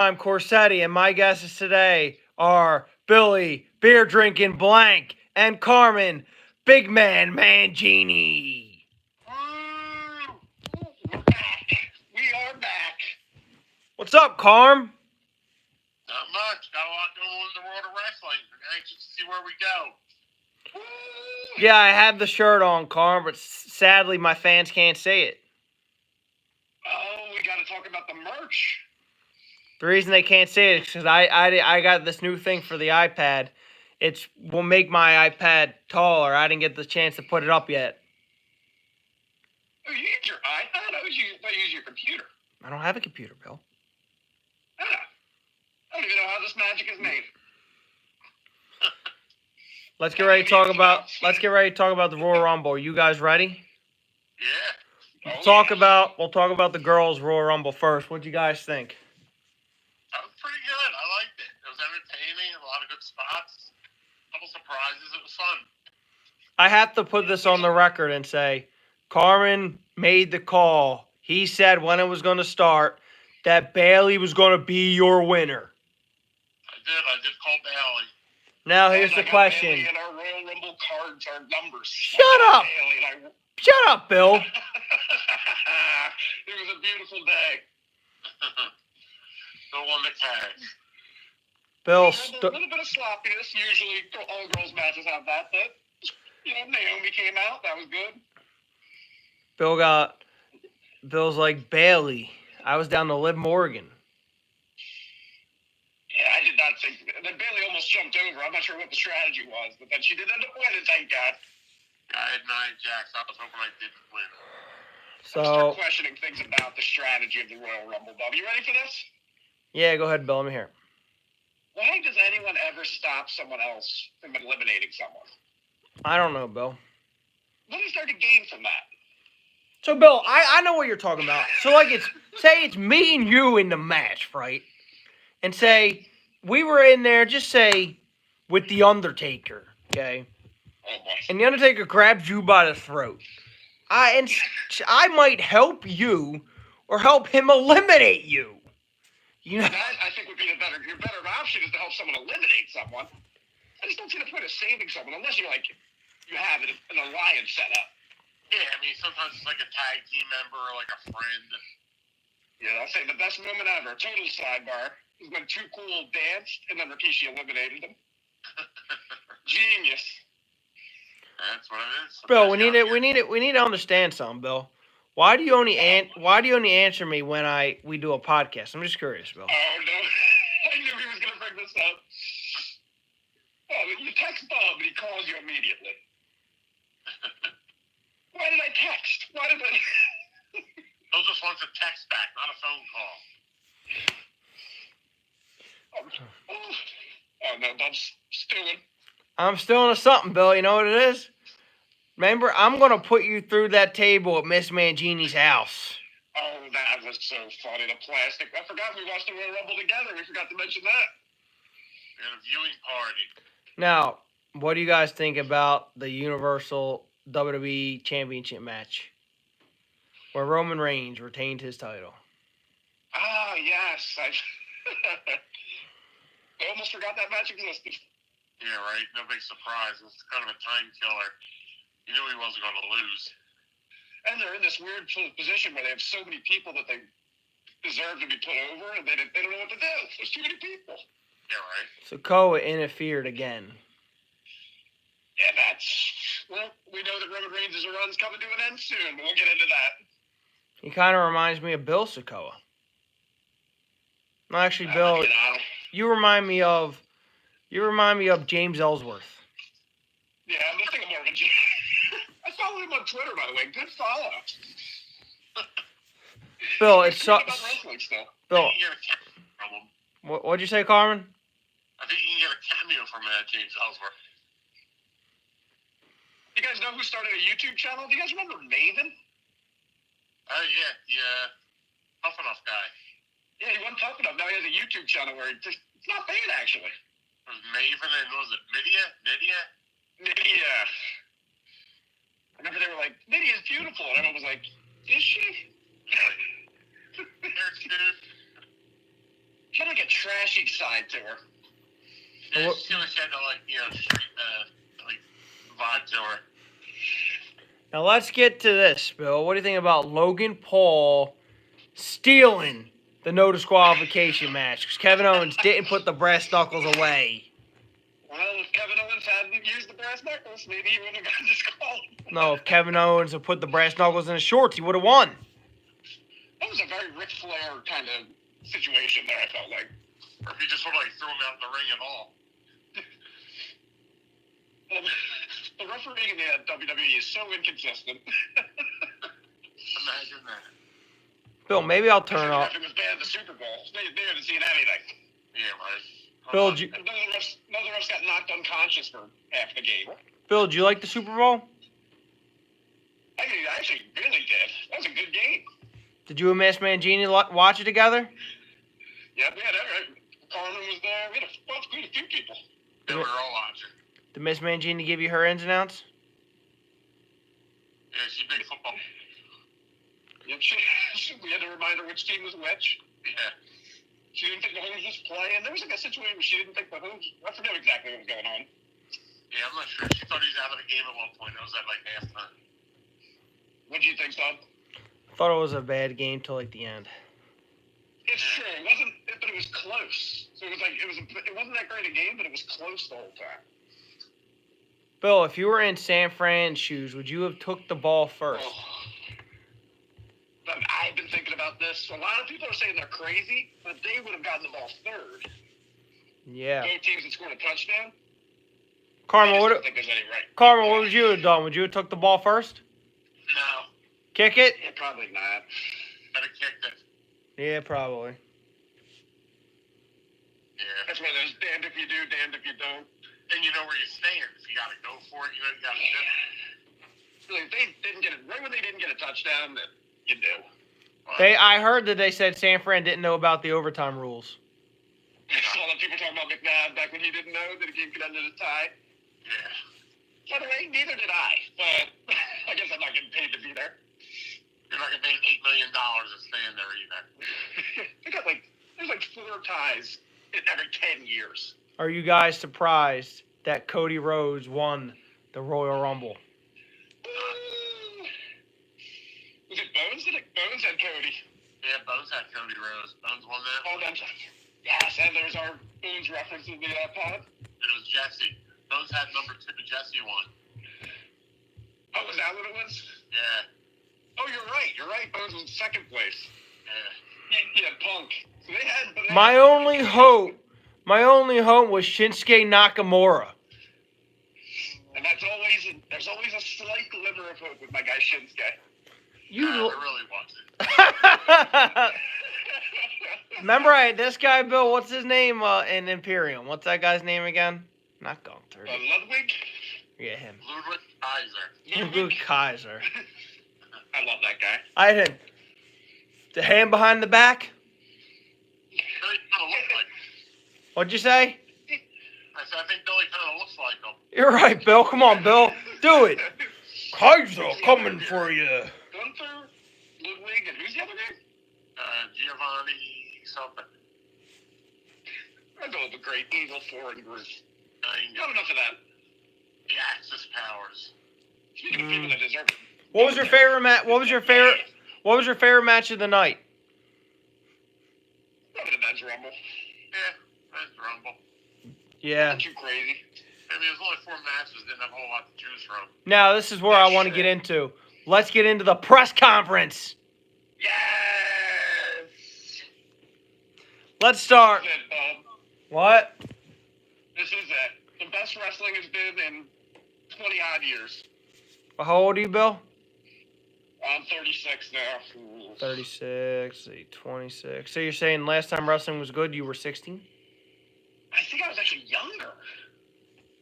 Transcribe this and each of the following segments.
I'm Corsetti, and my guests today are Billy, beer drinking Blank, and Carmen, Big Man Mangini. We're back. We are back. What's up, Carm? Not much. Got a lot going on in the world of wrestling. I'm anxious to see where we go. Yeah, I have the shirt on, Carm, but sadly my fans can't see it. Oh, we got to talk about the merch. The reason they can't see it is because I got this new thing for the iPad. It will make my iPad taller. I didn't get the chance to put it up yet. Oh, you use your iPad? I use your computer. I don't have a computer, Bill. I don't even know how this magic is made. Let's get ready to talk about the Royal Rumble. Are you guys ready? Yeah. We'll talk about the girls' Royal Rumble first. What'd you guys think? That was pretty good. I liked it. It was entertaining. A lot of good spots. A couple surprises. It was fun. I have to put this on the record and say, Carmen made the call. He said when it was going to start that Bayley was going to be your winner. I did call Bayley. Now here's the question. Bayley and our Royal Rumble cards are numbers. Shut up. Shut up, Bill. It was a beautiful day. The one that carries. Bill, a little bit of sloppiness. Usually, all girls matches have that. But Naomi came out. That was good. Bill's like Bayley. I was down to Liv Morgan. Yeah, I did not think that Bayley almost jumped over. I'm not sure what the strategy was, but then she did end up winning. Thank God. I had 9 jacks. I was hoping I didn't win. So, I'm start questioning things about the strategy of the Royal Rumble. Bob, you ready for this? Yeah, go ahead, Bill. I'm here. Why does anyone ever stop someone else from eliminating someone? I don't know, Bill. What is there to gain from that? So, Bill, I know what you're talking about. So, like, say it's me and you in the match, right? And say we were in there, just say, with The Undertaker, okay? Oh, boy. And The Undertaker grabs you by the throat. I might help you or help him eliminate you. You know? That, I think, would be your better option is to help someone eliminate someone. I just don't see the point of saving someone unless you have an alliance set up. Yeah, I mean, sometimes it's like a tag team member or like a friend. Yeah, I'll say the best moment ever, total sidebar, is when Too Cool danced and then Rikishi eliminated him. Genius. That's what it is. Bill, we need to understand something, Bill. Why do you only answer me when we do a podcast? I'm just curious, Bill. Oh no, I knew he was gonna bring this up. Oh, you text Bob and he calls you immediately. Why did I text? Bill just wants a text back, not a phone call. Oh no, Bob's stewing. I'm stewing to something, Bill. You know what it is? Remember, I'm going to put you through that table at Miss Mangini's house. Oh, that was so funny, the plastic. I forgot we watched the Royal Rumble together. We forgot to mention that. We had a viewing party. Now, what do you guys think about the Universal WWE Championship match where Roman Reigns retained his title? Ah, yes. I almost forgot that match existed. Yeah, right. No big surprise. It's kind of a time killer. You knew he wasn't going to lose. And they're in this weird position where they have so many people that they deserve to be put over, and they don't know what to do. There's too many people. Yeah, right. So Koa interfered again. Yeah, well, we know that Roman Reigns' run's coming to an end soon, but we'll get into that. He kind of reminds me of Bill Sokoa. No, actually, Bill, you remind me of James Ellsworth. Yeah, I'm thinking more of a I follow him on Twitter, by the way. Good follow. Bill, it's so. Bill, from him. What'd you say, Carmen? I think you can get a cameo from James Ellsworth. You guys know who started a YouTube channel? Do you guys remember Maven? Oh, yeah. The Tough Enough guy. Yeah, he wasn't tough enough. Now he has a YouTube channel where it's not bad, actually. It was Maven and was it Nydia? I remember they were like, Nydia's beautiful. And everyone was like, is she? She had like a trashy side to her. Yeah, she always had street, vibe to her. Now let's get to this, Bill. What do you think about Logan Paul stealing the no disqualification match? Because Kevin Owens didn't put the brass knuckles away. Well, if Kevin Owens hadn't used the brass knuckles, maybe he wouldn't have gotten disqualified. No, if Kevin Owens had put the brass knuckles in his shorts, he would have won. That was a very Ric Flair kind of situation there, I felt like. Or if he just would have threw him out the ring at all. The refereeing in the WWE is so inconsistent. Imagine that. Bill, maybe I'll turn off. It was bad at the Super Bowl. They haven't seen anything. Yeah, right. Bill, None of the refs got knocked unconscious for half the game. Bill, did you like the Super Bowl? I actually really did. That was a good game. Did you and Miss Mangini watch it together? Yeah, we had Carmen was there. We had a few people. They were all watching. Did Miss Mangini give you her ins and outs? Yeah, she's big football. Yep, we had to remind her which team was which. Yeah. She didn't think Mahomes was playing. There was like a situation where she didn't think Mahomes. I forget exactly what was going on. Yeah, I'm not sure. She thought he was out of the game at one point. It was at halftime. What do you think, Son? I thought it was a bad game till the end. It's true. It wasn't, but it was close. So it wasn't that great a game, but it was close the whole time. Bill, if you were in San Fran's shoes, would you have took the ball first? But I've been thinking about this. A lot of people are saying they're crazy, but they would have gotten the ball third. Yeah. Both teams had scored a touchdown. Carmen, I what don't think there's any right. Carmen, what would you have done? Would you have took the ball first? No. Kick it? Yeah, probably not. Better kick it. Yeah, probably. Yeah. That's one of those damned if you do, damned if you don't. Then you know where you stand. If you got to go for it, you got to do it. Really, they didn't get it right when they didn't get a touchdown. That you do. I heard that they said San Fran didn't know about the overtime rules. I saw that people talking about McNabb back when he didn't know that a game could end in a tie. Yeah. By the way, neither did I. But I guess I'm not getting paid to be there. You're not getting paid $8 million to stand there either. There's 4 ties in every 10 years. Are you guys surprised that Cody Rhodes won the Royal Rumble? Was it Bones? Bones had Cody. Yeah, Bones had Cody Rhodes. Bones won that. Oh, that's yes, and there's our Bones reference in the pod. It was Jesse. Bones had number 2. Jesse won. Oh, was that what it was? Yeah. Oh, you're right. Bones was in second place. Yeah. He had Punk. So they had. My only hope was Shinsuke Nakamura. And there's always a slight glimmer of hope with my guy Shinsuke. There really wasn't. Remember this guy, Bill? What's his name in Imperium? What's that guy's name again? Not Gunther. Ludwig? Yeah, him. Ludwig Kaiser. Ludwig Kaiser. I love that guy. I had him. The hand behind the back? Billy kind of looks like him. What'd you say? I said, I think Billy kind of looks like him. You're right, Bill. Come on, Bill. Do it. Kaiser coming for you. Gunther, Ludwig, and who's the other name? Giovanni something. That's all the great evil foreign group. Not Not enough of that. The Axis powers. Speaking of people that deserve it. What was your favorite match? What was your favorite match of the night? Probably the men's rumble. Yeah, that's Rumble. Yeah. Not too crazy. I mean, there's only 4 matches. Didn't have a whole lot to choose from. Now, this is where I want to get into. Let's get into the press conference. Yes! Let's start. This is it, Bob. What? This is it. The best wrestling has been in 20-odd years. How old are you, Bill? I'm 36 now. 36, 26. So you're saying last time wrestling was good, you were 16? I think I was actually younger.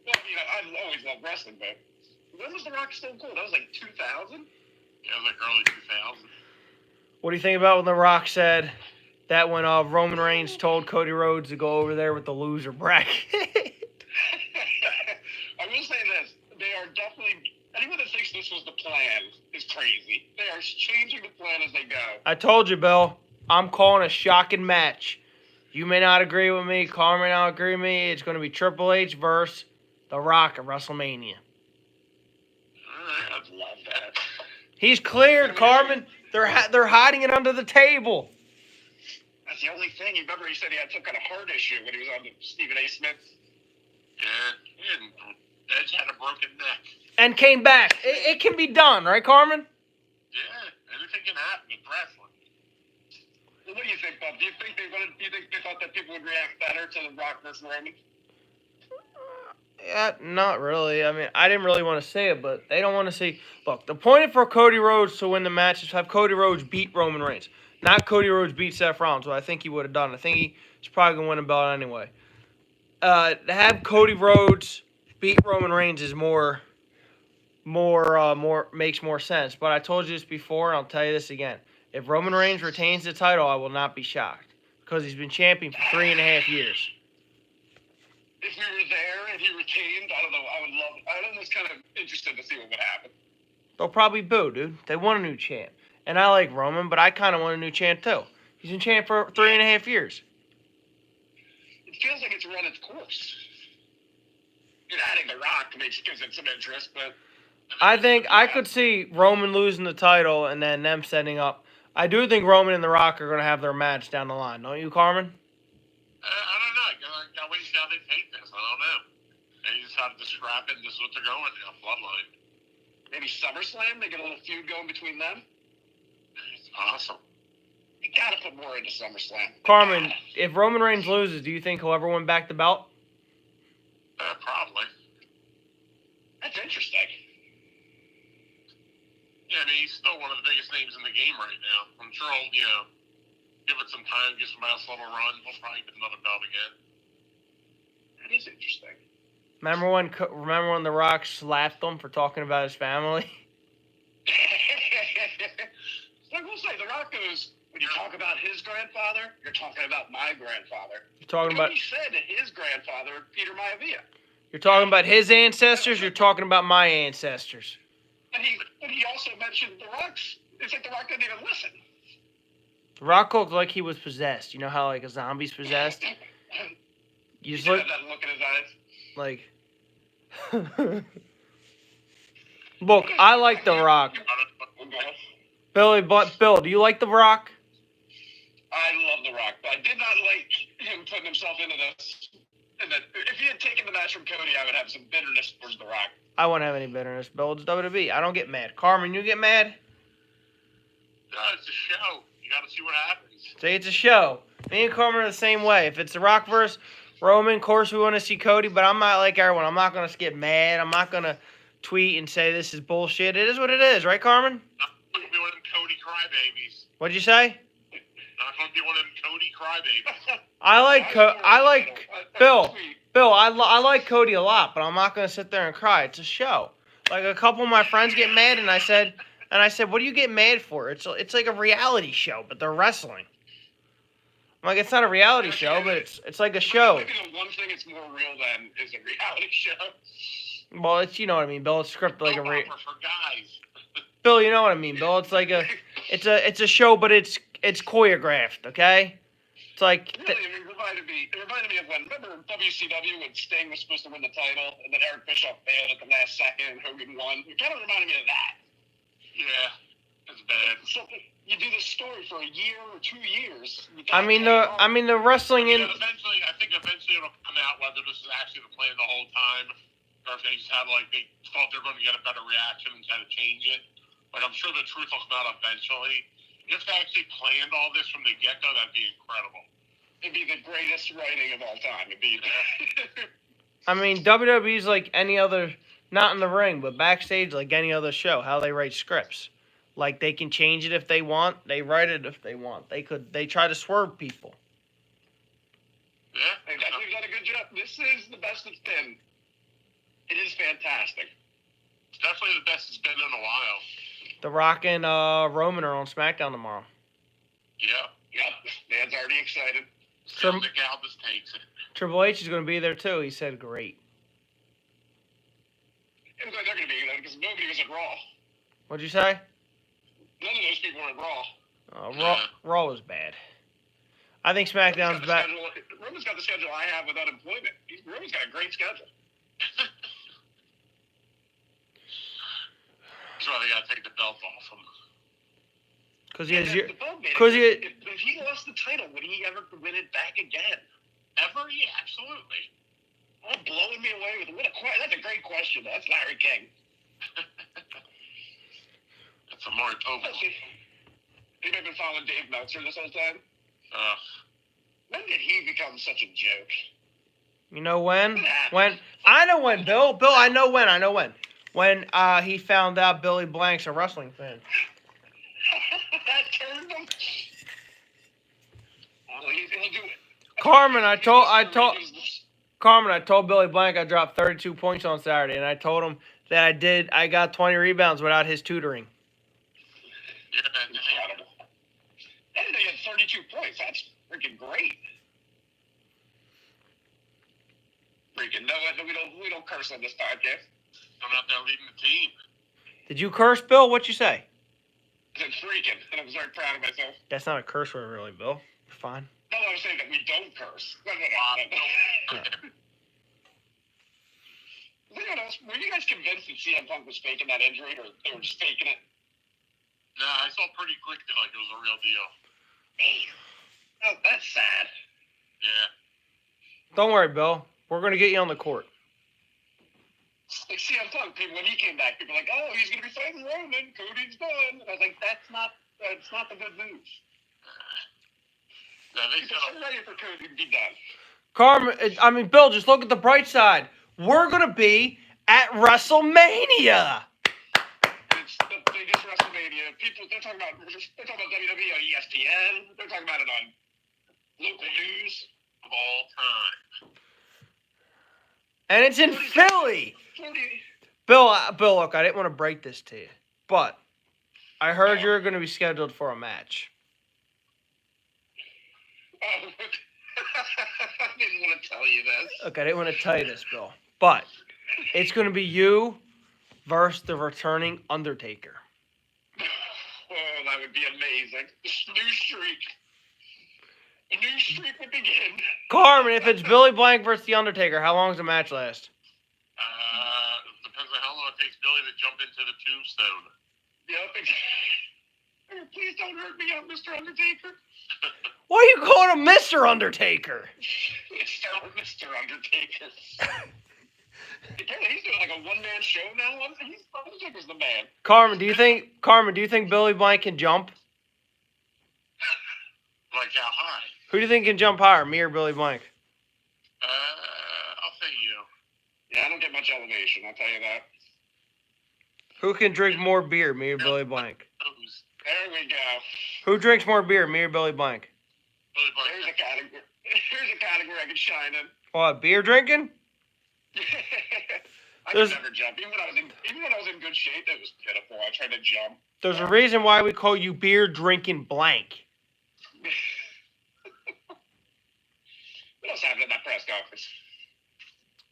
Well, I've always loved wrestling, but when was The Rock still cool? That was 2000? Yeah, it was early 2000. What do you think about when The Rock said that when Roman Reigns told Cody Rhodes to go over there with the loser bracket? I will say this. They are definitely... Anyone that thinks this was the plan is crazy. They are changing the plan as they go. I told you, Bill. I'm calling a shocking match. You may not agree with me. Carmen may not agree with me. It's going to be Triple H versus The Rock at WrestleMania. I'd love that. He's cleared, Carmen. They're hiding it under the table. That's the only thing. You remember he said he had some kind of heart issue when he was on the Stephen A. Smith. Yeah, and Edge had a broken neck. And came back. It can be done, right, Carmen? Yeah, anything can happen in wrestling. Well, what do you think, Bob? Do you think they thought that people would react better to The Rock versus Roman? Yeah, not really. I mean, I didn't really want to say it, but they don't want to see. Look, the point for Cody Rhodes to win the match is have Cody Rhodes beat Roman Reigns. Not Cody Rhodes beat Seth Rollins, what I think he would have done. I think he's probably going to win a belt anyway. To have Cody Rhodes beat Roman Reigns is more makes more sense. But I told you this before, and I'll tell you this again. If Roman Reigns retains the title, I will not be shocked because he's been champion for 3.5 years. If we were there and he retained, I don't know. I would love it. I'm almost kind of interested to see what would happen. They'll probably boo, dude. They want a new champ. And I like Roman, but I kind of want a new champ, too. He's been champ for 3.5 years. It feels like it's run its course. Adding The Rock gives it some interest, but... I think I could see Roman losing the title and then them setting up. I do think Roman and The Rock are going to have their match down the line. Don't you, Carmen? I don't know. I gotta wait and see how they take this. I don't know. They just have to scrap it and this is what they're going now. Bloodline. Maybe SummerSlam? They get a little feud going between them? It's awesome. You gotta put more into SummerSlam. Carmen, if Roman Reigns loses, do you think he'll ever win back the belt? Probably. That's interesting. Yeah, I mean, he's still one of the biggest names in the game right now. I'm sure he'll, give it some time, give some else a little run. He'll probably get another belt again. That is interesting. Remember when The Rock slapped him for talking about his family? I will say, The Rock goes, when you talk about his grandfather, you're talking about my grandfather. You're talking about he said to his grandfather, Peter Maivia. You're talking about his ancestors. You're talking about my ancestors. And he also mentioned The Rock's. It's like The Rock didn't even listen. The Rock looked like he was possessed. You know how like a zombie's possessed? You just look have that look in his eyes. like. Look, I like The Rock. Bill, do you like The Rock? I love The Rock, but I did not like him putting himself into this. If he had taken the match from Cody, I would have some bitterness towards The Rock. I won't have any bitterness, Bill. It's WWE. I don't get mad. Carmen, you get mad? No, it's a show. You gotta see what happens. See, it's a show. Me and Carmen are the same way. If it's The Rock versus Roman, of course we want to see Cody, but I'm not like everyone. I'm not going to get mad. I'm not going to tweet and say this is bullshit. It is what it is, right, Carmen? Not going to be one of them Cody crybabies. What'd you say? Not going to be one of them Cody crybabies. I like Bill. Bill, I like Cody a lot, but I'm not going to sit there and cry. It's a show. Like a couple of my friends get mad, and I said, what do you get mad for? It's like a reality show, but they're wrestling. I'm like, it's not a reality show, but it's like a show. Maybe the one thing it's more real than is a reality show. Well, it's, you know what I mean, Bill. It's scripted like a for guys. Bill, you know what I mean, Bill. It's like it's a show, but it's choreographed, okay? It's like really, it reminded me of when, remember WCW when Sting was supposed to win the title, and then Eric Bischoff failed at the last second, and Hogan won? It kind of reminded me of that. Yeah, it's bad. So you do this story for a year or 2 years. I mean the wrestling in. I think eventually it'll come out whether this is actually the plan the whole time, or if they just had they thought they were going to get a better reaction and had to change it. But I'm sure the truth will come out eventually. If they actually planned all this from the get-go, that'd be incredible. It'd be the greatest writing of all time. It'd be. I mean, WWE's like any other, not in the ring, but backstage like any other show. How they write scripts, like they can change it if they want. They write it if they want. They try to swerve people. Yeah, they've done a good job. This is the best it's been. It is fantastic. It's definitely the best it's been in a while. The Rock and Roman are on SmackDown tomorrow. Yeah. Yep. Man's already excited. So Nick Aldis takes it. Triple H is going to be there too. He said great. It looks like they're going to be there because nobody was at Raw. What'd you say? None of those people were at Raw. Raw was bad. I think SmackDown's back. Roman's got the schedule I have with unemployment. Roman's got a great schedule. That's why they got to take the belt off him. Because he has if he lost the title, would he ever win it back again? Ever? Yeah, absolutely. Oh, blowing me away with that's a great question. That's Larry King. That's a Maury Povich. You've been following Dave Meltzer this whole time? When did he become such a joke? You know when? I know when, Bill. Bill, I know when. When he found out Billy Blank's a wrestling fan. That turned him. Oh, he'll do it. Carmen, I told Billy Blank I dropped 32 points on Saturday, and I told him that I got 20 rebounds without his tutoring. Yeah, incredible. I didn't know you had 32 points. That's freaking great. Freaking no, we don't curse on this podcast. I'm out there leading the team. Did you curse, Bill? What'd you say? I said freaking, and I was very proud of myself. That's not a curse word, really, Bill. You're fine. No, I was saying that we don't curse. Were you guys convinced that CM Punk was faking that injury, or they were just faking it? Nah, I saw pretty quickly like it was a real deal. Oh, that's sad. Yeah. Don't worry, Bill. We're going to get you on the court. Like CM Punk, people, when he came back, people were like, oh, he's going to be fighting Roman. Cody's done. And I was like, that's not the good news. No, they said I'm ready for Cody to be done. Bill, just look at the bright side. We're going to be at WrestleMania. It's the biggest WrestleMania. They're talking about WWE on ESPN. They're talking about it on local news of all time. And it's in Philly. Bill, look, I didn't want to break this to you, but I heard you're going to be scheduled for a match. Oh, I didn't want to tell you this. Look, I didn't want to tell you this, Bill, but it's going to be you versus the returning Undertaker. Oh, that would be amazing. This new streak. A new streak would begin. Carmen, if it's Billy Blank versus the Undertaker, how long does the match last? Depends on how long it takes Billy to jump into the tombstone. Yep. Please don't hurt me out, Mr. Undertaker. Why are you calling him Mr. Undertaker? Mr. Undertaker. Apparently he's doing like a one-man show now. Undertaker's the man. Carmen, do you think Billy Blank can jump? Like how high? Who do you think can jump higher, me or Billy Blank? I'll say you. Yeah, I don't get much elevation, I'll tell you that. Who can drink more beer, me or Billy Blank? There we go. Who drinks more beer, me or Billy Blank? Billy Blank. Here's a category I can shine in. What, beer drinking? I could never jump. Even when I was in good shape, it was pitiful. I tried to jump. There's a reason why we call you beer drinking blank. What else happened at that press conference?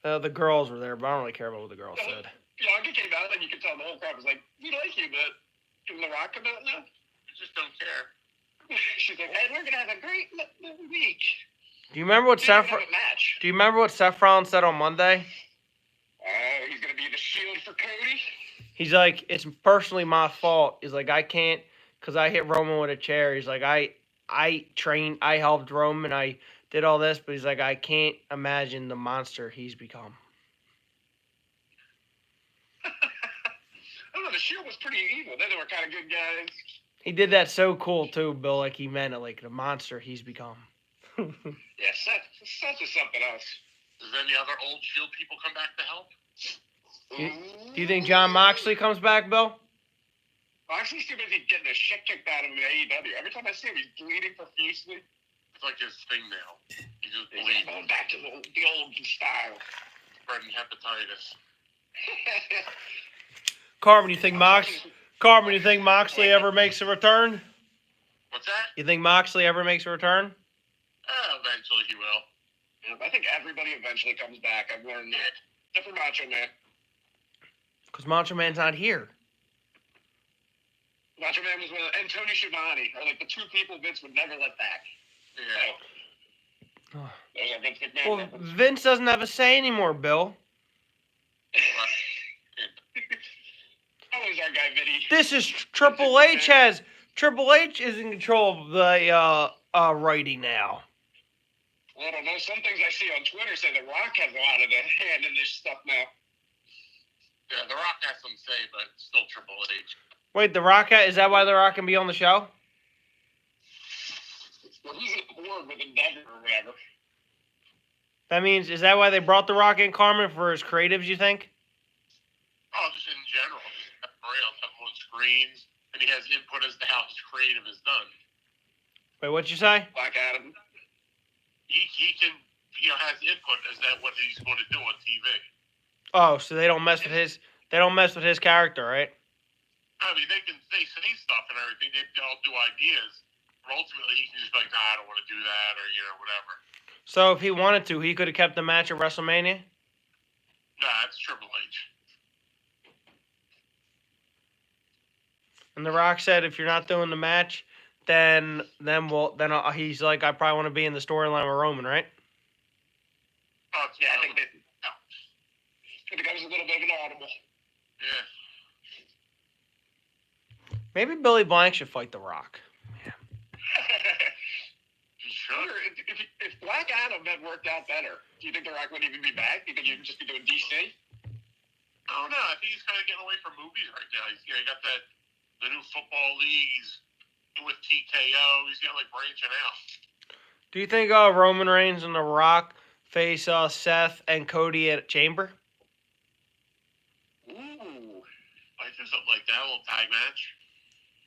The girls were there, but I don't really care about what the girls said. Bianca came out, and you could tell the whole crowd was like, "We like you, but can The Rock come out now?" I just don't care. She's like, "Hey, we're gonna have a great week." Do you remember what Seth Rollins said on Monday? He's gonna be the shield for Cody. He's like, it's personally my fault. He's like, I can't, because I hit Roman with a chair. He's like, I helped Roman, I did all this, but he's like, I can't imagine the monster he's become. I don't know, the Shield was pretty evil. They were kind of good guys. He did that so cool, too, Bill, like he meant it, like the monster he's become. Yeah, Seth is something else. Does any other old Shield people come back to help? Do you think John Moxley comes back, Bill? Moxley's too busy getting the shit kicked out of him in AEW. Every time I see him, he's bleeding profusely. It's like his thing now. He just He's bleeds. going back to the old style. Spreading hepatitis. Carmen, you think Moxley ever makes a return? What's that? You think Moxley ever makes a return? Eventually he will. Yeah, I think everybody eventually comes back. I've learned that. Except for Macho Man. Because Macho Man's not here. Macho Man was and Tony Schiavone are like the two people Vince would never let back. Yeah. Oh. Those are Vince McMahon Well, references. Vince doesn't have a say anymore, Bill. Always our guy, Vinny. This is Triple H has Triple H is in control of the writing now. Well, I don't know. Some things I see on Twitter say The Rock has a lot of the hand in this stuff now. Yeah, The Rock has some say, but still Triple H. Wait, The Rock is that why The Rock can be on the show? Well, he's on board with Endeavor or whatever. That means is that why they brought The Rock and Carmen for his creatives? You think? Oh, just in general, just have him around, have him on screens, and he has input as to how his creative is done. Wait, what'd you say? Black Adam. He can, has input as to what he's going to do on TV. Oh, so they don't mess with his character, right? I mean, they say stuff and everything. They all do ideas, but ultimately he can just be like, nah, I don't want to do that, or whatever. So if he wanted to, he could have kept the match at WrestleMania. Nah, it's Triple H. And The Rock said, if you're not doing the match, then he's like, I probably want to be in the storyline with Roman, right? Oh, Yeah, I think it becomes a little bit of an audible. Yeah. Maybe Billy Blank should fight The Rock. He should. If Black Adam had worked out better, do you think The Rock would even be back? Do you think he'd just be doing DC? I don't know. I think he's kind of getting away from movies right now. He got the new football league. He's with TKO. He's getting branching out. Do you think Roman Reigns and The Rock face Seth and Cody at Chamber? Ooh, I do something like that, a little tag match.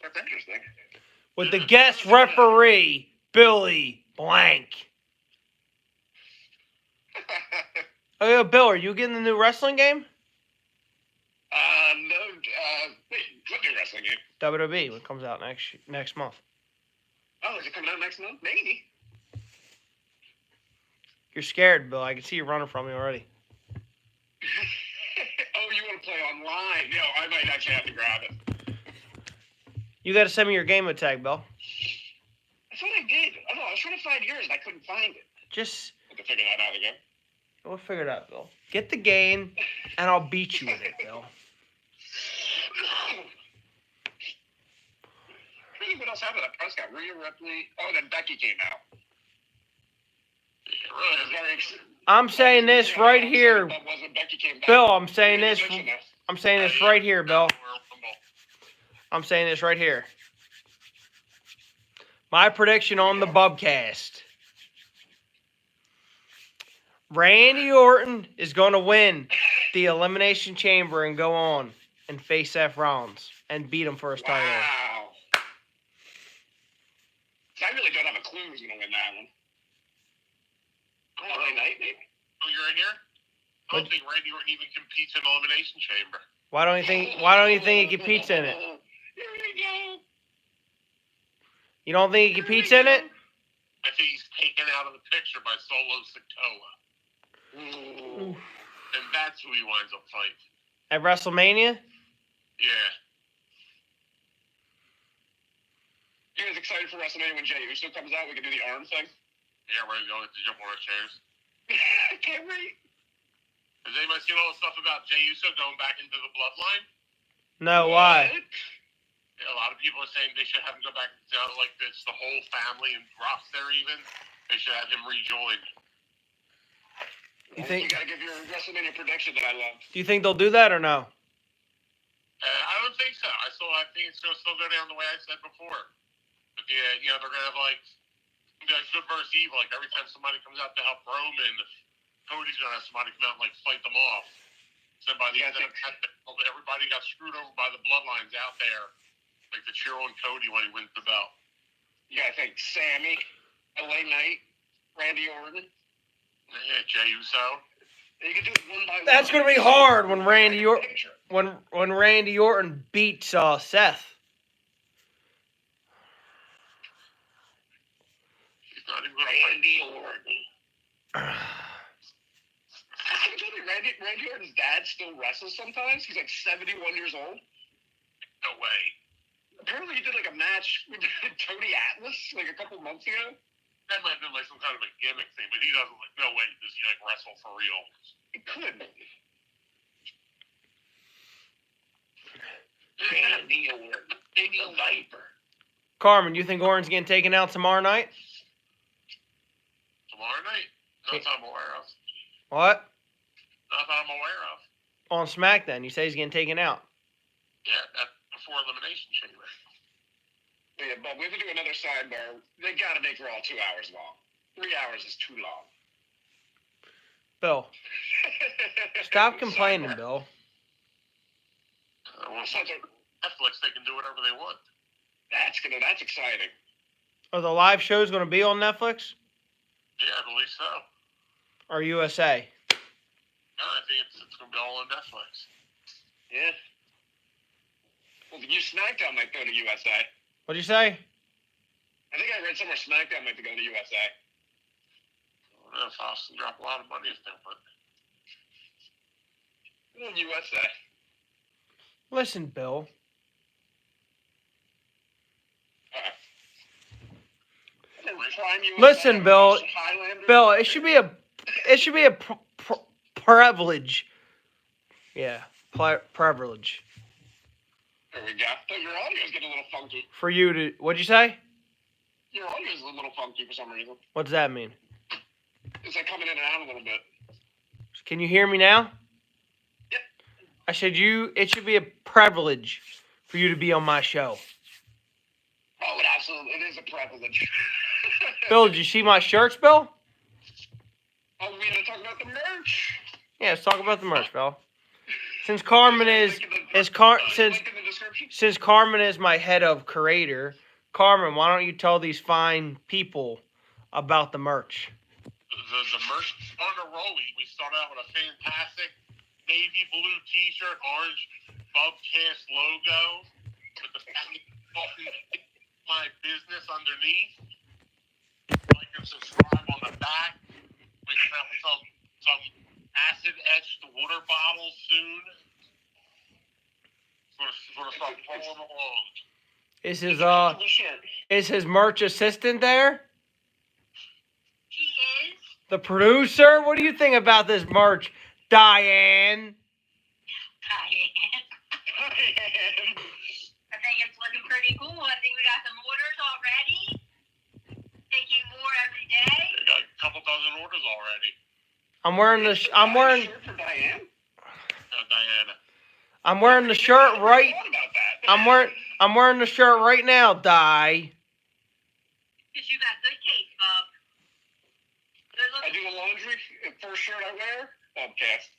that's interesting. With the guest referee, Billy Blank. Oh yeah, Bill, are you getting the new wrestling game? No, wait, what new wrestling game? WWE, when it comes out next month. Oh, is it coming out next month? Maybe. You're scared, Bill. I can see you running from me already. Oh, you want to play online? No, I might actually have to grab it. You got to send me your game tag, Bill. I thought I did. Oh, no, I was trying to find yours and I couldn't find it. Just, I have to figure that out again. we'll figure it out, Bill. Get the game, and I'll beat you with it, Bill. Really, what else happened? I probably got Rhea Ripley. Oh, then Becky came out. Yeah, really. I'm saying this right here, That wasn't Becky came back. Bill. I'm saying this right here, Bill. I'm saying this right here. My prediction on the Bubcast. Randy Orton is going to win the Elimination Chamber and go on and face Seth Rollins and beat him for his title. Wow. So I really don't have a clue who's going to win that one. LA Knight, maybe? Oh, you're right here? I don't think Randy Orton even competes in Elimination Chamber. Why don't you think he competes in it? Here we go. You don't think he competes in it? I think he's taken out of the picture by Solo Sikoa. Ooh. And that's who he winds up fighting. At WrestleMania? Yeah. You guys excited for WrestleMania when Jey Uso comes out? We can do the arm thing. Yeah, we're going to jump on our chairs. I can't wait. Has anybody seen all the stuff about Jey Uso going back into the bloodline? No, why? What? Yeah, a lot of people are saying they should have him go back to like this, the whole family and Brock's there even. They should have him rejoin. You think? You gotta give your WrestleMania prediction that I love. Do you think they'll do that or no? I don't think so. I think it's going to still go down the way I said before. But yeah, they're going to have like good versus evil. Like every time somebody comes out to help Roman, Cody's going to have somebody come out and fight them off. So by the end of it, everybody got screwed over by the bloodlines out there. Like the cheer on Cody when he wins the belt. Yeah, I think Sammy, LA Knight, Randy Orton. Yeah, Jey Uso. You can do it one by one. That's gonna be hard when Randy Orton beats Seth. He's not even going to fight. Randy Orton. I told you, Randy Orton's dad still wrestles sometimes. He's like 71 years old. No way. Apparently he did a match with Tony Atlas a couple months ago. That might have been like some kind of a gimmick thing, but he doesn't like. No way does he like wrestle for real. He could. Maybe a viper. Carmen, you think Orin's getting taken out tomorrow night? Tomorrow night? Not that I'm aware of. What? Not that I'm aware of. On SmackDown, you say he's getting taken out. Yeah, that's before Elimination Chamber. Yeah, but we have to do another sidebar. They got to make Raw 2 hours long. 3 hours is too long. Bill, stop complaining, Bill. Well, since Netflix, they can do whatever they want. That's exciting. Are the live shows going to be on Netflix? Yeah, I believe so. Or USA? No, I think it's going to be all on Netflix. Yeah. Well, the new SmackDown might go to USA. What'd you say? I think I read somewhere SmackDown might go to USA. I don't know if Austin dropped a lot of money if they would. Well, USA. Listen, Bill. Listen, Bill. Bill, it should be a privilege. Yeah, privilege. There we go. Your audio's getting a little funky. For you to, what'd you say? Your audio's a little funky for some reason. What does that mean? It's like coming in and out a little bit. Can you hear me now? Yep. I said it should be a privilege for you to be on my show. Oh, it is a privilege. Bill, did you see my shirts, Bill? Oh, we gotta talk about the merch. Yeah, let's talk about the merch, Bill. Since Carmen since Carmen is my head of creator, Carmen, why don't you tell these fine people about the merch? The merch on the roll. We start out with a fantastic navy blue T-shirt, orange Bubcast logo with the my business underneath. Like and subscribe on the back. We have some acid etched water bottles soon. Sort of start rolling along. Is his merch assistant there? She is. The producer? What do you think about this merch, Diane? I think it's looking pretty cool. I think we got some orders already. Taking more every day. We got a couple dozen orders already. I'm wearing Shirt for Diane? Diana. I'm wearing the shirt right. What about that? I'm wearing the shirt right now, Di. Because you got good taste, Bob. Good I looking. do the laundry. The first shirt I wear, Bobcast.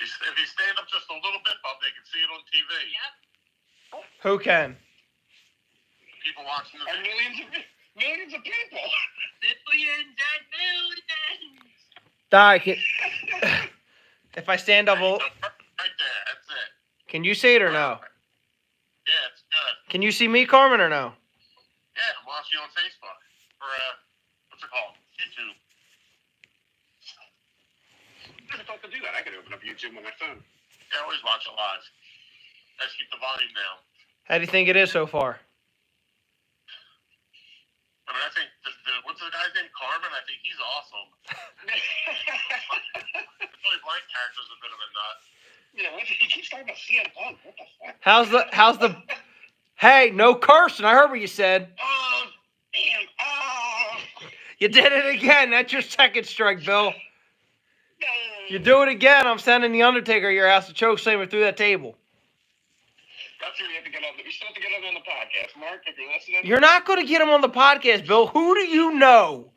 If you stand up just a little bit, Bob, they can see it on TV. Yep. Who can? People watching the And millions of people. Millions and millions. Di, if I stand up, Right there, that's it. can you see it or no? Yeah, it's good. Can you see me, Carmen, or no? Yeah, I'm watching on Facebook. Or, what's it called? YouTube. I never thought to do that. I could open up YouTube on my phone. Yeah, I always watch it live. I just keep the volume down. How do you think it is so far? I mean, I think, what's the guy's name? Carmen? I think he's awesome. The Billy Blank character's a bit of a nut. Yeah, he keeps talking about CM Punk. What the fuck? How's the? Hey, no cursing. I heard what you said. Oh, damn. Oh. You did it again. That's your second strike, Bill. No. You do it again, I'm sending the Undertaker to your house to choke slam through that table. That's where you have to get on. We still have to get on the podcast. Mark, if you're listening. You're not going to get him on the podcast, Bill. Who do you know?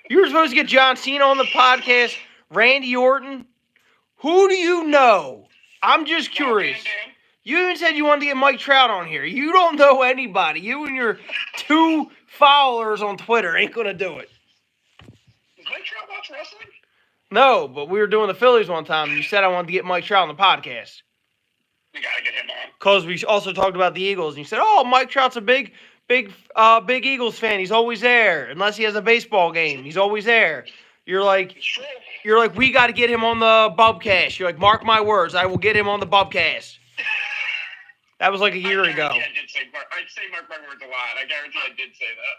You were supposed to get John Cena on the podcast, Randy Orton. Who do you know? I'm just curious. You even said you wanted to get Mike Trout on here. You don't know anybody. You and your 2 followers on Twitter ain't going to do it. Does Mike Trout watch wrestling? No, but we were doing the Phillies one time, and you said I wanted to get Mike Trout on the podcast. We gotta get him on. Because we also talked about the Eagles, and you said, "Oh, Mike Trout's a big Eagles fan. He's always there, unless he has a baseball game. He's always there." You're like, It's true. we got to get him on the Bubcast. You're like, mark my words, I will get him on the Bubcast. That was like a year ago. I did say I'd say mark my words a lot. I guarantee I did say that.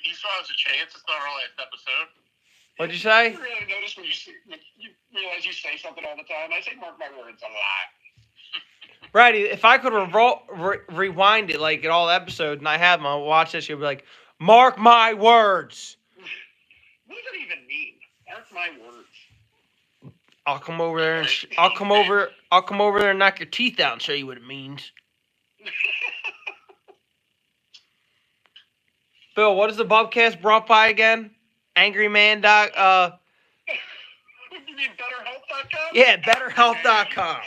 He still has a chance. It's not our last episode. What'd you say? You really notice when you realize you say something all the time. I say mark my words a lot. Righty, if I could rewind it like in all episodes, and I have them, I'll watch this. You'll be like, "Mark my words." What does that even mean? Mark my words. I'll come over there and I'll come over there and knock your teeth out and show you what it means. Bill, what is the Bobcast brought by again? Angry Man doc. You mean BetterHealth.com? Yeah, BetterHealth.com.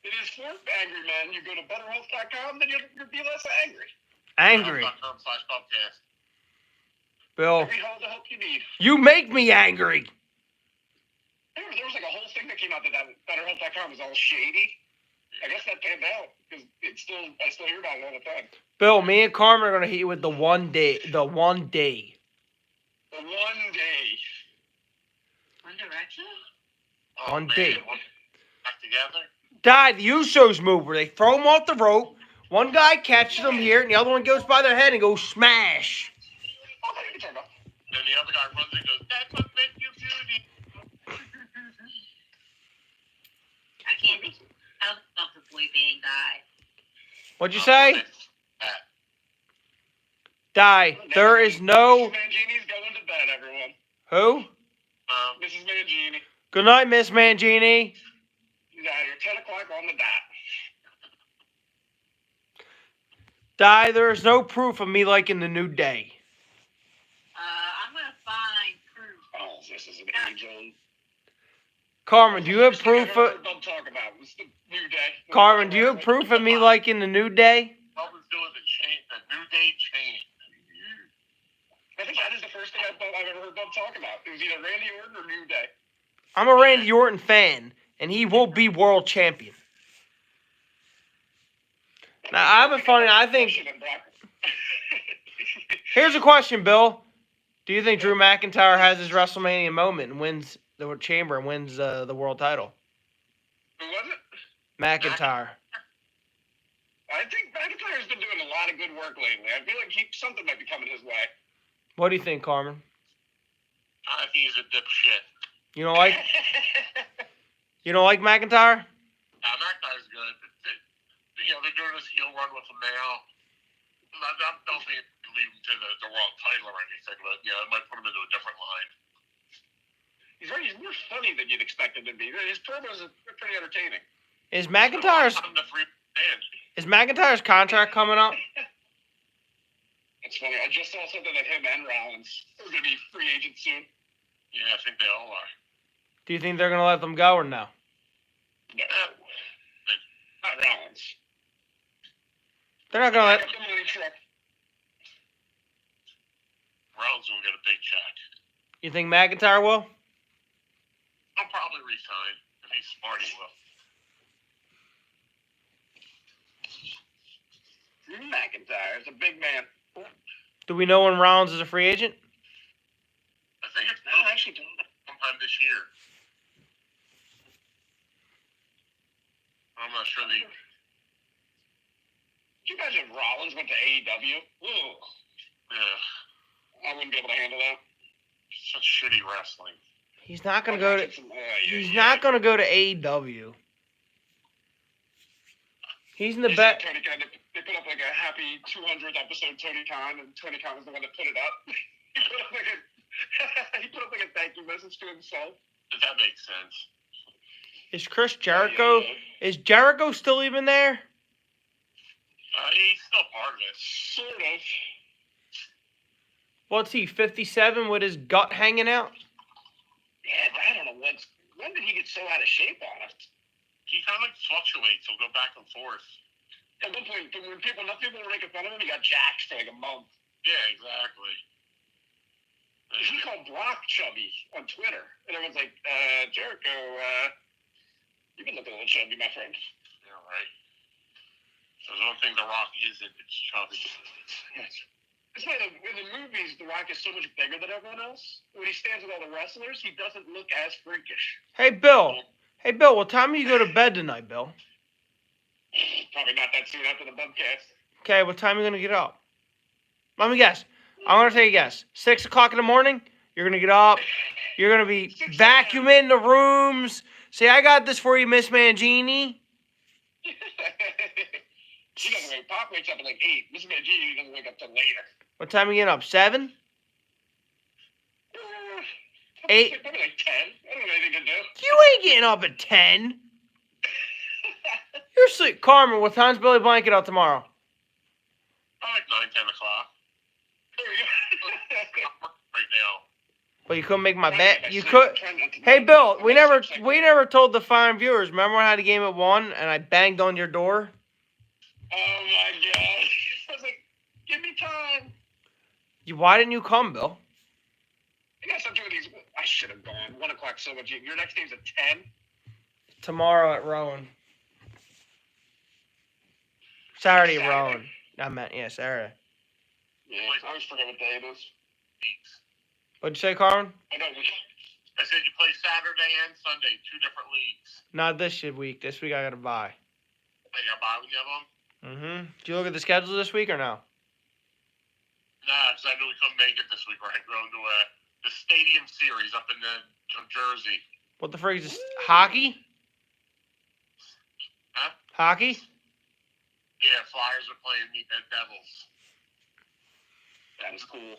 It is for angry men. You go to BetterHealth.com, then you'll be less angry. Angry. BetterHealth.com/podcast. Bill, Every help the help you need. you make me angry. There was like a whole thing that came out that BetterHealth.com was all shady. I guess that panned out because I still hear about it all the time. Bill, me and Carmen are gonna hit you with the one day. The one day. One Direction? One day. Back together. The Usos move where they throw them off the rope. One guy catches them here, and the other one goes by their head and goes smash. Oh, you can turn it off. Then the other guy runs and goes, "That's what makes you beauty." I can't think of the boy band guy. What'd you say? That. There is no. Mrs. Mangini's going to bed, everyone. Who? Mrs. Mangini. Good night, Miss Mangini. She's out here 10 o'clock on the dot. There is no proof of me liking the New Day. I'm gonna find proof. Oh, this is an angel. Carmen, do you have proof of... Talk about was the New Day. Carmen, do you have proof of me liking the New Day? Melvin's doing the New Day chain. I think that is the first thing I've ever heard Bub talk about. It was either Randy Orton or New Day. I'm a Randy Orton fan, and he will be world champion. Now, I have a funny... I think... Here's a question, Bill. Do you think Drew McIntyre has his WrestleMania moment and wins the chamber and wins the world title? Who was it? McIntyre. I think McIntyre's been doing a lot of good work lately. I feel like something might be coming his way. What do you think, Carmen? I think he's a dipshit. You don't like McIntyre? McIntyre's good. They're doing this heel run with him now. I don't think it can lead him to the world title or anything, but it might put him into a different line. He's more funny than you'd expect him to be. His promos are pretty entertaining. Is McIntyre's contract coming up? It's funny. I just saw something that him and Rollins are going to be free agents soon. Yeah, I think they all are. Do you think they're going to let them go or no? No. Not Rollins. They're not going to let... Rollins will get a big check. You think McIntyre will? I'll probably resign. If he's smart, he will. McIntyre is a big man. Do we know when Rollins is a free agent? I think it's I actually don't. sometime this year. I'm not sure Could you imagine if Rollins went to AEW? Ugh. Yeah, I wouldn't be able to handle that. such shitty wrestling. He's not going to go to... He's not going to go to AEW. He's in the best... They put up like a happy 200th episode Tony Khan, and Tony Khan was the one that put it up. He put up like a thank you message to himself. Does that make sense? Is Chris Jericho... Is Jericho still even there? He's still part of it. Sort of. What's he, 57 with his gut hanging out? Yeah, but I don't know when did he get so out of shape on it? He kind of fluctuates. He'll go back and forth. At one point, when enough people were making fun of him, he got jacked for like a month. Yeah, exactly. He called Brock chubby on Twitter, and everyone's like, Jericho, you've been looking a little chubby, my friend. Yeah, right. So there's one thing The Rock isn't, it's chubby. It's like in the movies, The Rock is so much bigger than everyone else. When he stands with all the wrestlers, he doesn't look as freakish. Hey, Bill. What time do you go to bed tonight, Bill? Probably not that soon after the bubcast. Okay, what time are you going to get up? Let me guess. I'm going to take a guess. 6 o'clock in the morning? You're going to get up. You're going to be vacuuming the rooms. Say, I got this for you, Miss Mangini. She doesn't wake. Pop wakes up at like 8. Miss Mangini doesn't wake up till later. What time are you getting up? 7? 8? Probably like 10. I don't have anything to do. You ain't getting up at 10. You're asleep. Carmen, what time's Billy Blank out tomorrow? Like 9, 10 o'clock. There you go. Right now. Well, you couldn't make my bet. You could. Hey, Bill, we never told the fine viewers. Remember when I had a game at 1 and I banged on your door? Oh my God! I was like, "Give me time." Why didn't you come, Bill? I guess I'm doing these. I should have gone. 1 o'clock. So much. Your next game's at 10. Tomorrow at Rowan. Saturday at Rowan. I meant, yeah, Saturday. Yeah, I always forget what day it is. What'd you say, Carmen? I know. I said you play Saturday and Sunday, 2 different leagues. Not this week. This week I got to buy. I got buy when you have them? Mm-hmm. Did you look at the schedule this week or no? Nah, because I knew we couldn't make it this week. We're going to the Stadium Series up in New Jersey. What the frig is this? Hockey? Huh? Hockey? Yeah, Flyers are playing the Devils. That is cool.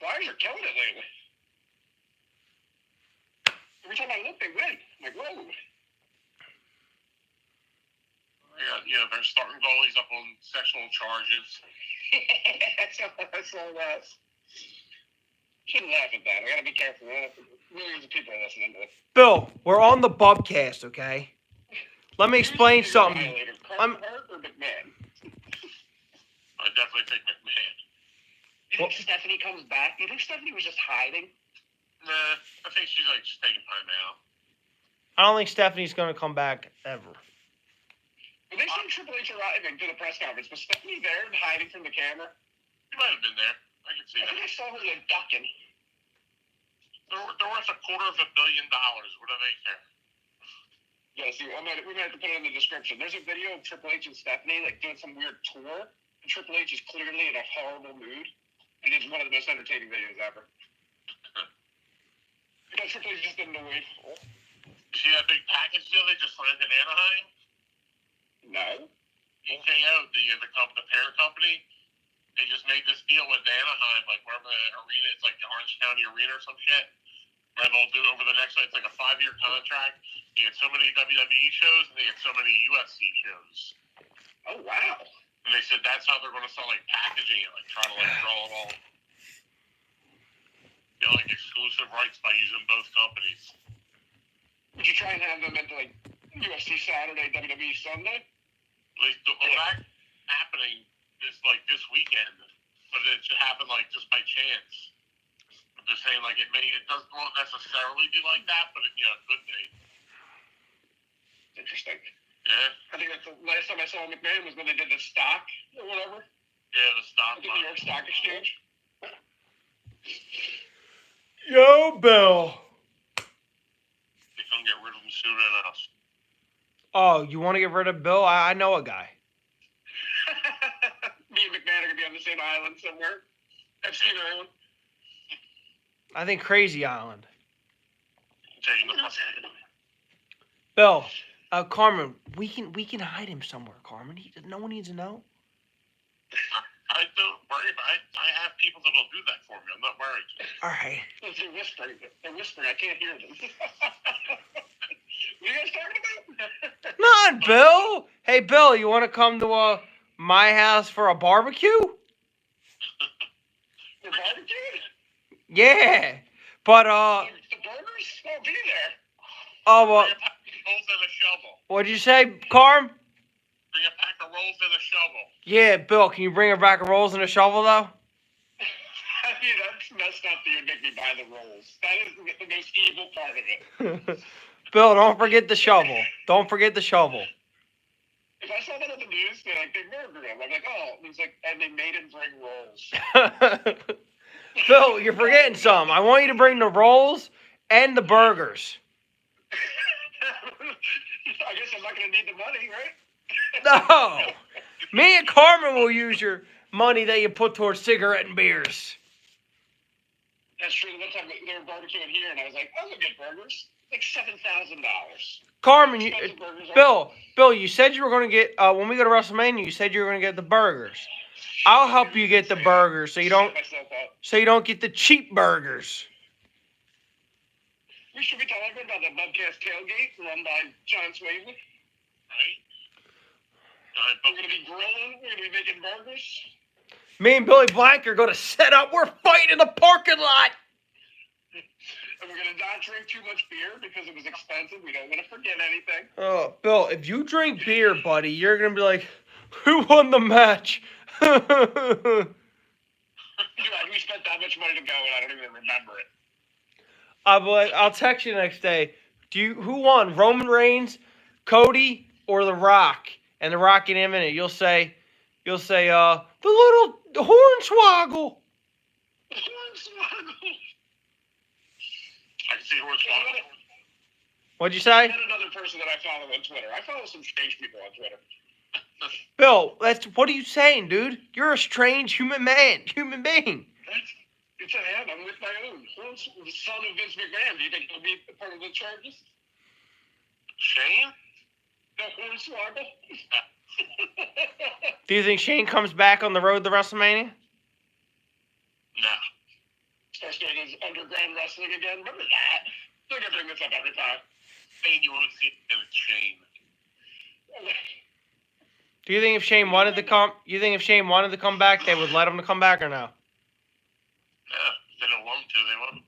Flyers are killing it lately. Every time I look, they win. I'm like, whoa. Yeah, they're starting goalies up on sexual charges. That's so less. Shouldn't laugh at that. I gotta be careful. Millions of people are listening to it. Bill, we're on the Bubcast, okay? Let me explain something. I'm Hurt or McMahon? I definitely think McMahon. You think Stephanie comes back? Do you think Stephanie was just hiding? Nah, I think she's like just taking time out. I don't think Stephanie's going to come back ever. When they sent Triple H arriving to the press conference, was Stephanie there hiding from the camera? She might have been there. I can see I that. think I saw her like ducking. They're worth $250 million. What do they care? Yeah, see, we might have to put it in the description. There's a video of Triple H and Stephanie like doing some weird tour, and Triple H is clearly in a horrible mood, and it's one of the most entertaining videos ever. Because Triple H just didn't know wait for. See that big package deal they just signed in Anaheim? No. EKO, the parent company, they just made this deal with Anaheim, like wherever the arena, it's like the Orange County Arena or some shit, where they'll do over the next, it's like a 5-year contract. They had so many WWE shows, and they had so many UFC shows. Oh, wow. And they said that's how they're going to start, like, packaging it, like, trying to, like, draw it all. Get, like, exclusive rights by using both companies. Would you try and have them into, like, UFC Saturday, WWE Sunday? Like, that happening is, like, this weekend. But it should happen, like, just by chance. I'm just saying, like, it won't necessarily be like that, but it, it could be. Interesting. Yeah. I think that's the last time I saw McMahon was when they did the stock or whatever. Yeah, the stock The New York Stock Exchange. Yo, Bill. They couldn't get rid of him sooner than us. Oh, you want to get rid of Bill? I know a guy. Me and McMahon are going to be on the same island somewhere. Epstein Island. I think Crazy Island. Taking the Bill, Carmen, we can hide him somewhere, Carmen. No one needs to know. I don't worry about it. I have people that will do that for me. I'm not worried. All right. They're whispering. I can't hear them. What are you guys talking about? Not Bill. Hey, Bill, you want to come to my house for a barbecue? The barbecue? Yeah, but The burgers? I'll be there. oh well. Bring a pack of rolls and a shovel. What'd you say, Carm? Bring a pack of rolls and a shovel. Yeah, Bill, can you bring a rack of rolls and a shovel though? Dude, that's messed up that you make me buy the rolls. That is the most evil part of it. Bill, don't forget the shovel. Don't forget the shovel. If I saw that on the news, they're like, they murdered him. I'm like, oh, it's like, and they made him bring rolls. Bill, you're forgetting some. I want you to bring the rolls and the burgers. I guess I'm not going to need the money, right? No. Me and Carmen will use your money that you put towards cigarette and beers. That's true. One time they were barbecuing here, and I was like, "I'll go get burgers." Like $7,000. Carmen, Bill. Bill, you said you were going to get when we go to WrestleMania. You said you were going to get the burgers. I'll help you get the burgers so you don't get the cheap burgers. We should be talking about the Bubcast tailgate run by John Swavely, right? We're going to be grilling. We're going to be making burgers. Me and Billy Blank are going to set up. We're fighting in the parking lot. And we're going to not drink too much beer because it was expensive. We don't want to forget anything. Oh, Bill, if you drink beer, buddy, you're going to be like, who won the match? We spent that much money to go, and I don't even remember it. I'll text you next day. Who won, Roman Reigns, Cody, or The Rock? And The Rock in a minute, you'll say, the little Hornswoggle. Hornswoggle. I can see Hornswoggle. What'd you say? That's another person that I follow on Twitter. I follow some strange people on Twitter. Bill, what are you saying, dude? You're a strange human being. It's a hand. I'm with my own. The son of Vince McMahon. Do you think he'll be part of the charges? Shane? The Hornswoggle? Do you think Shane comes back on the road to WrestleMania? No. Starts doing his underground wrestling again. Remember that? They're going to bring this up every time. Saying you want to see it in a Shane. Do you think if Shane wanted to come back, they would let him to come back or no? Yeah, if they don't want to, they won't.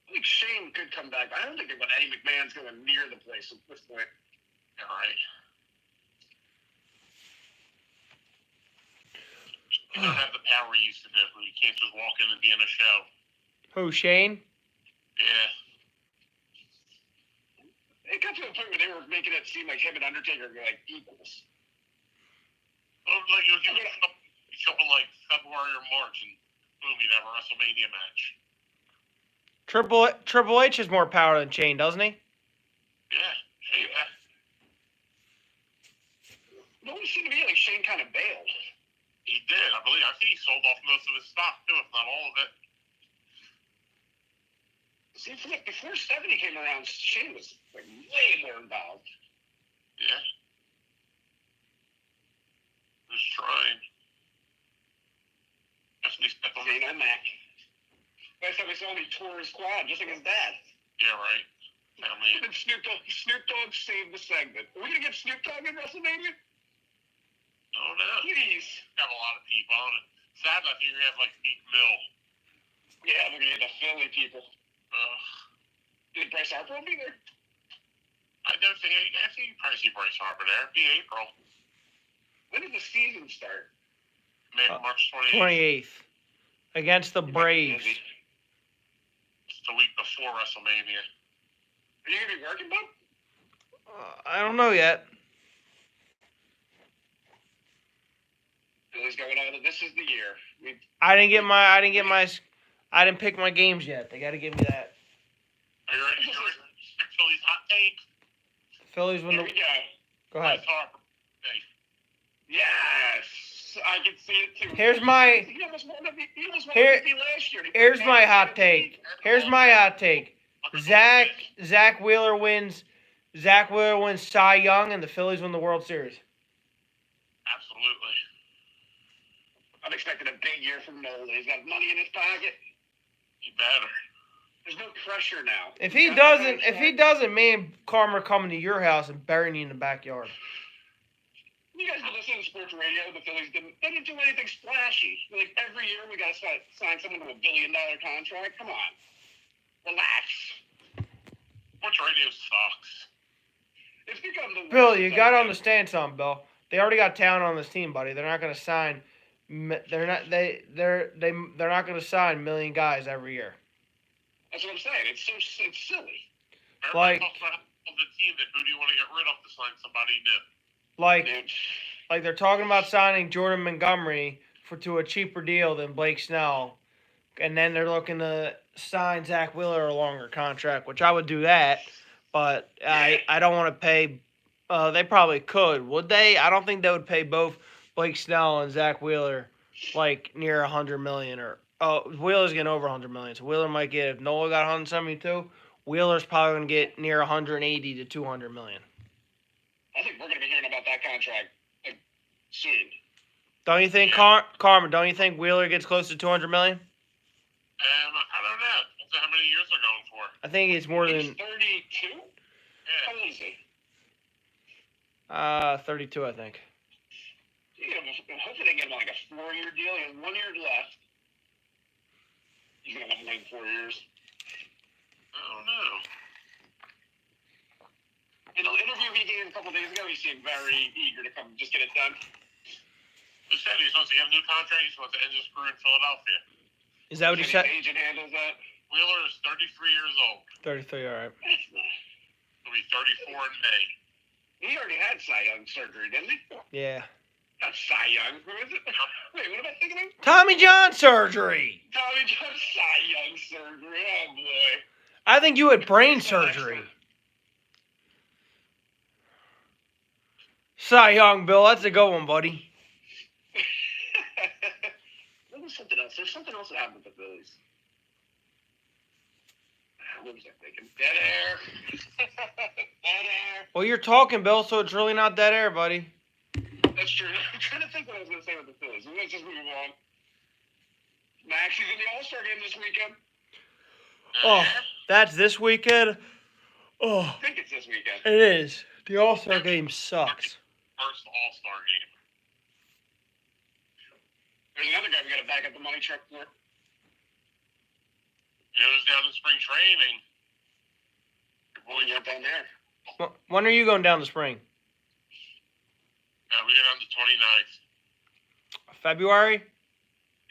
I think Shane could come back. I don't think that Eddie McMahon's going near the place at this point. All right. You don't have the power he used to do. You can't just walk in and be in a show. Who, Shane? Yeah. It got to the point where they were making it seem like him and Undertaker were like equals. Well, like, he would show up in like February or March and boom, he'd have a WrestleMania match. Triple H has more power than Shane, doesn't he? Yeah. Shane, It always seemed to me like Shane kind of bailed. he did, I believe. I think he sold off most of his stock too, if not all of it. See, before 70 came around, Shane was like way more involved. Yeah. Just trying. Definitely step on Shane O'Mac. Last time we saw him, he tore his quad, just like his dad. Yeah, right. Family. And Snoop Dogg saved the segment. Are we going to get Snoop Dogg in WrestleMania? Oh, no. Please. Have a lot of people on it. Sad, I think we have like Meek Mill. Yeah, we're going to get the Philly people. Do you think Bryce Harper will be there? I don't think you probably see Bryce Harper there. It'd be April. When does the season start? Maybe March 28th. 28th. Against the Braves. It's the week before WrestleMania. Are you going to be working, Bob? I don't know yet. Billy's going on. This is the year. I didn't pick my games yet. They got to give me that. Are you ready? Philly's hot take. Phillies win Here the. we go. Go ahead. Bryce Harper. Hey. Yes, I can see it too. Here's my. He almost won the Here- MVP last year. Here's my hot take. Zach Wheeler wins. Zach Wheeler wins Cy Young, and the Phillies win the World Series. Absolutely. I'm expecting a big year from Nolan. He's got money in his pocket. He better. There's no pressure now. If he doesn't, me and Carmen are coming to your house and burying you in the backyard. You guys been listening to sports radio. The Phillies didn't do anything splashy. Like every year, we got to sign someone to $1 billion contract. Come on, relax. Sports radio sucks. It's become the Bill, you got to understand something, Bill. They already got talent on this team, buddy. They're not going to sign. They're not going to sign million guys every year. That's what I'm saying. It's silly. Like- Everybody talks about the team that who do you want to get rid of to sign somebody new? Like they're talking about signing Jordan Montgomery to a cheaper deal than Blake Snell, and then they're looking to sign Zach Wheeler a longer contract, which I would do that, but I don't want to pay They probably could. Would they? I don't think they would pay both Blake Snell and Zach Wheeler like near $100 million or Wheeler's getting over $100 million. So Wheeler might get if Nola got 172. Wheeler's probably gonna get near 180 to 200 million. I think we're gonna be hearing about that contract soon. Don't you think, Carmen? Don't you think Wheeler gets close to 200 million? I don't know. That's how many years they're going for. I think it's more He's than 32. Yeah. How old is he? 32, I think. Hopefully they get him like a 4-year deal. He has 1 year left. He's gonna have like 4 years. I don't know. In an interview he gave a couple days ago, he seemed very eager to come just get it done. He said he's supposed to get a new contract. He's supposed to end his career in Philadelphia. Is that what he His said? agent handles that. Wheeler is 33 years old. 33, all right. That's not. He'll be 34 in May. He already had Cy Young surgery, didn't he? Yeah. Not Cy Young. Who is it? Wait, what am I thinking of? Tommy John surgery. Tommy John Cy Young surgery. Oh boy. I think you had brain surgery. Cy Young, Bill. That's a good one, buddy. There was something else. There's something else that happened with the Phillies. What was I thinking? Dead air. Dead air. Well, you're talking, Bill, so it's really not dead air, buddy. That's true. I'm trying to think what I was going to say with the Phillies. Let's just move on. Max is in the All-Star game this weekend. Oh, that's this weekend? Oh, I think it's this weekend. it is. The All-Star game sucks. First All-Star game. There's another guy we got to back up the money truck for. He was down in spring training. Your boy We went down there. When are you going down to spring? we get on the 29th. February?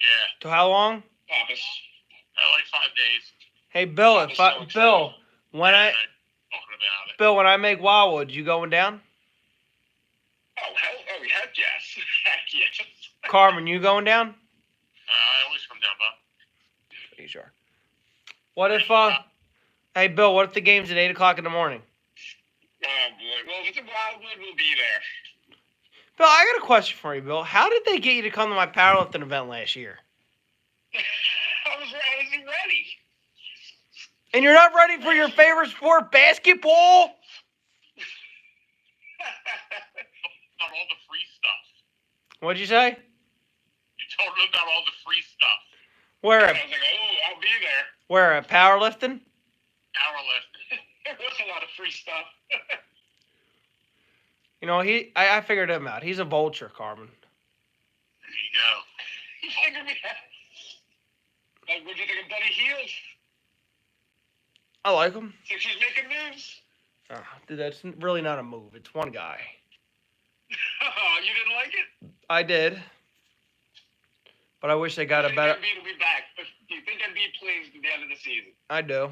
Yeah. To how long? Pappas. Like 5 days. Hey, Bill, I'm so excited. Bill, when I Talking about it. Bill, when I make Wildwood, you going down? Heck yes. Heck yes. Carmen, you going down? I always come down, Bob. Are you sure? What if Hey, Bill, what if the game's at 8 o'clock in the morning? Oh boy. Well, if it's a Wildwood, we'll be there. Bill, I got a question for you, Bill. How did they get you to come to my powerlifting event last year? I was ready. And you're not ready for your favorite sport, basketball? About all the free stuff. What'd you say? You told him about all the free stuff. Where I at, was like, oh, I'll be there. where at powerlifting? Powerlifting. There was a lot of free stuff. You know, I figured him out. He's a vulture, Carmen. There you go. He figured me out. Like, what'd you think of Buddy Hield? I like him. Sixers making moves? Oh, dude, that's really not a move. It's one guy. Oh, you didn't like it? I did. But I wish they got I a better... think Embiid will be back. But do you think Embiid plays to the end of the season? I do.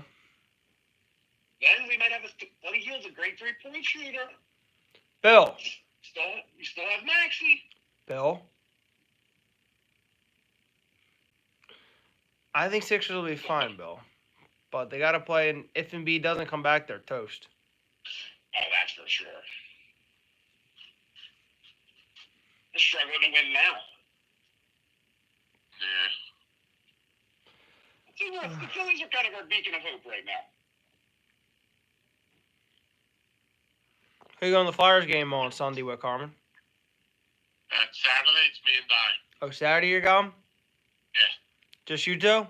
Then we might have Buddy Hield's a great three-point shooter. Bill. You still have Maxey. Bill. I think Sixers will be fine, Bill. But they got to play, and if Embiid doesn't come back, they're toast. Oh, that's for sure. They're struggling to win now. Yeah. See, the Phillies are kind of our beacon of hope right now. Who you going to the Flyers game on Sunday with, Carmen? Saturday, it's me and Di. Oh, Saturday you're going? Yeah. Just you two?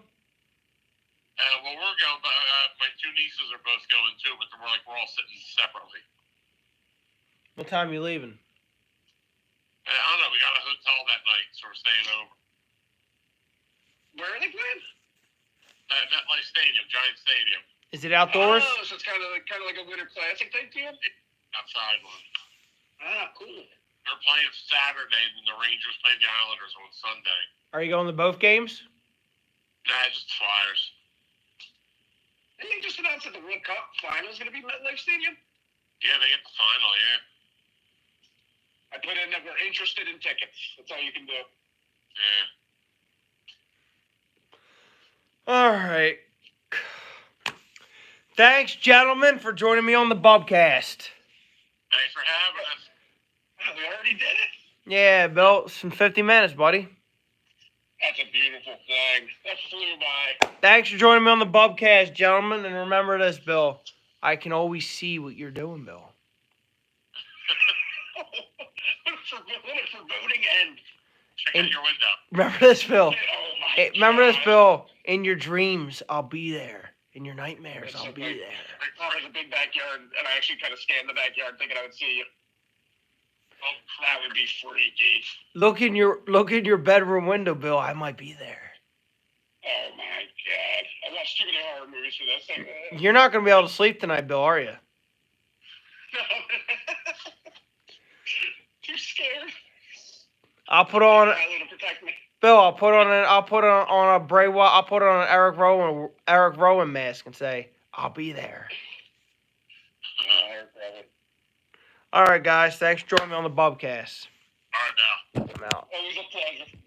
Well, we're going, but my two nieces are both going too, but we're all sitting separately. What time you leaving? I don't know. We got a hotel that night, so we're staying over. Where are they playing? MetLife Stadium, Giant Stadium. Is it outdoors? Oh, so it's kind of like a Winter Classic type deal? Outside one. Ah, cool. They're playing Saturday, and the Rangers play the Islanders on Sunday. Are you going to both games? Nah, just the Flyers. Didn't they just announce that the World Cup final is going to be MetLife Stadium? Yeah, they get the final, yeah. I put in that we're interested in tickets. That's all you can do. Yeah. All right. Thanks, gentlemen, for joining me on the Bubcast. Thanks for having us. We already did it. Yeah, Bill, it's in 50 minutes, buddy. That's a beautiful thing. That flew by. Thanks for joining me on the Bubcast, gentlemen. And remember this, Bill. I can always see what you're doing, Bill. What a foreboding end. Check And- out your window. Remember this, Bill. Oh my Hey, remember this, God. Bill. In your dreams, I'll be there. In your nightmares, That's I'll so be big. there. There's a big backyard, and I actually kind of scanned the backyard thinking I would see you. Oh, That would be freaky. Look in your bedroom window, Bill. I might be there. Oh my God. I watched too many horror movies for this. You're not gonna be able to sleep tonight, Bill, are you? No. Too scared. I'll put on Riley to protect me. Bill. I'll put on a Bray Wyatt. I'll put on an Eric Rowan mask and say, "I'll be there." All right, guys. Thanks for joining me on the Bubcast. all right now. I'm out. Always a pleasure.